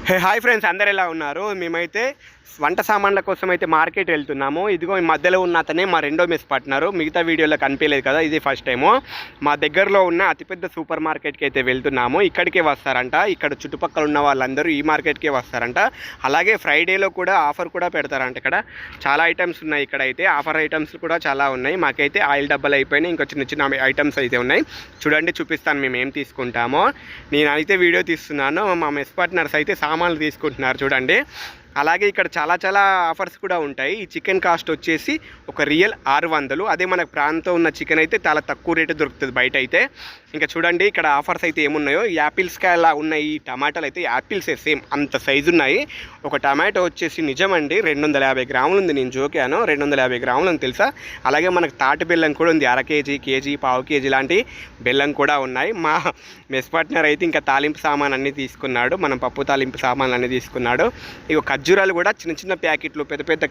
Hi friends, అందరు ఎలా ఉన్నారు? మేమైతే వంట సామాన్ల కోసం అయితే మార్కెట్ వెళ్తున్నాము. ఇదిగో ఈ మధ్యలో ఉన్న అతనే మా రెండో మెస్ పార్ట్నరు. మిగతా వీడియోలో కనిపించలేదు కదా, ఇది ఫస్ట్ టైము. మా దగ్గరలో ఉన్న అతిపెద్ద సూపర్ మార్కెట్కి అయితే వెళ్తున్నాము. ఇక్కడికే వస్తారంట. ఇక్కడ చుట్టుపక్కల ఉన్న వాళ్ళందరూ ఈ మార్కెట్కే వస్తారంట. అలాగే ఫ్రైడేలో కూడా ఆఫర్ కూడా పెడతారంట. ఇక్కడ చాలా ఐటమ్స్ ఉన్నాయి. ఇక్కడ అయితే ఆఫర్ ఐటమ్స్ కూడా చాలా ఉన్నాయి. మాకైతే ఆయిల్ డబ్బాలు అయిపోయినాయి, ఇంకా చిన్న చిన్న ఐటమ్స్ అయితే ఉన్నాయి. చూడండి, చూపిస్తాను మేము ఏం తీసుకుంటామో. నేనైతే వీడియో తీస్తున్నాను, మా మెస్ పార్ట్నర్స్ అయితే సామాన్లు తీసుకుంటున్నారు. చూడండి, అలాగే ఇక్కడ చాలా చాలా ఆఫర్స్ కూడా ఉంటాయి. ఈ చికెన్ కాస్ట్ వచ్చేసి ఒక రియల్ 600. అదే మనకు ప్రాంతం ఉన్న చికెన్ అయితే చాలా తక్కువ రేటు దొరుకుతుంది బయట అయితే. ఇంకా చూడండి ఇక్కడ ఆఫర్స్ అయితే ఏమున్నాయో. యాపిల్స్ కాయలా ఉన్నాయి. ఈ టమాటాలు అయితే యాపిల్సే సేమ్ అంత సైజు ఉన్నాయి. ఒక టమాటో వచ్చేసి నిజమండి 250 గ్రాములు ఉంది. నేను జోకాను, 250 గ్రాములు ఉంది తెలుసా. అలాగే మనకు తాటి బెల్లం కూడా ఉంది, అర కేజీ, కేజీ, పావు కేజీ లాంటి బెల్లం కూడా ఉన్నాయి. మా మెస్ పార్ట్నర్ అయితే ఇంకా తాలింపు సామాన్ అన్నీ తీసుకున్నాడు. మనం పప్పు తాలింపు సామాన్లు అన్నీ తీసుకున్నాడు. ఇక ఖర్జూరాలు కూడా చిన్న చిన్న ప్యాకెట్లు, పెద్ద పెద్ద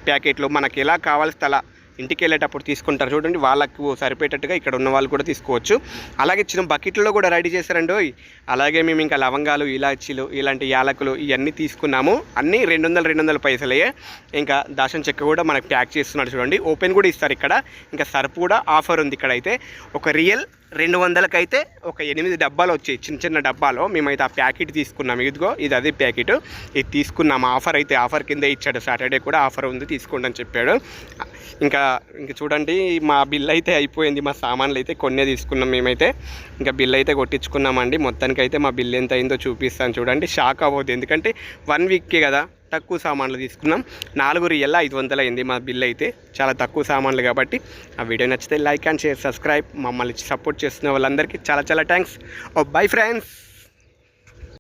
ప్యాకెట్లు మనకి ఎలా కావాల్సి అలా ఇంటికి వెళ్ళేటప్పుడు తీసుకుంటారు. చూడండి, వాళ్ళకు సరిపోయేటట్టుగా ఇక్కడ ఉన్న వాళ్ళు కూడా తీసుకోవచ్చు. అలాగే చిన్న బకెట్లో కూడా రెడీ చేశారండి. అలాగే మేము ఇంకా లవంగాలు, ఇలాచీలు, ఇలాంటి యాలకులు ఇవన్నీ తీసుకున్నాము. అన్నీ 200 పైసలే. ఇంకా దాసం చెక్క కూడా మనకు ప్యాక్ చేస్తున్నాడు. చూడండి, ఓపెన్ కూడా ఇస్తారు ఇక్కడ. ఇంకా సర్పు కూడా ఆఫర్ ఉంది. ఇక్కడైతే ఒక రియల్ 200కి అయితే ఒక 8 డబ్బాలు వచ్చాయి, చిన్న చిన్న డబ్బాలో. మేమైతే ఆ ప్యాకెట్ తీసుకున్నాం. ఇదిగో ఇది అదే ప్యాకెట్. ఇది తీసుకున్నాం. ఆఫర్ అయితే ఆఫర్ కింద ఇచ్చాడు. సాటర్డే కూడా ఆఫర్ ఉంది, తీసుకోండి అని చెప్పాడు. ఇంకా చూడండి, మా బిల్ అయితే అయిపోయింది. మా సామాన్లు అయితే కొన్నే తీసుకున్నాం మేమైతే. ఇంకా బిల్ అయితే కొట్టించుకున్నామండి. మొత్తానికైతే మా బిల్ ఎంత అయిందో చూపిస్తాను. చూడండి, షాక్ అవ్వద్దు, ఎందుకంటే 1 వీక్కే కదా, తక్కువ సామాన్లు తీసుకున్నాం. 4 రియల్ 500 అయింది మా బిల్ అయితే. చాలా తక్కువ సామాన్లు కాబట్టి. ఆ వీడియో నచ్చితే లైక్ అండ్ షేర్, సబ్స్క్రైబ్. మమ్మల్ని సపోర్ట్ చేస్తున్న వాళ్ళందరికీ చాలా చాలా థ్యాంక్స్. Bye friends.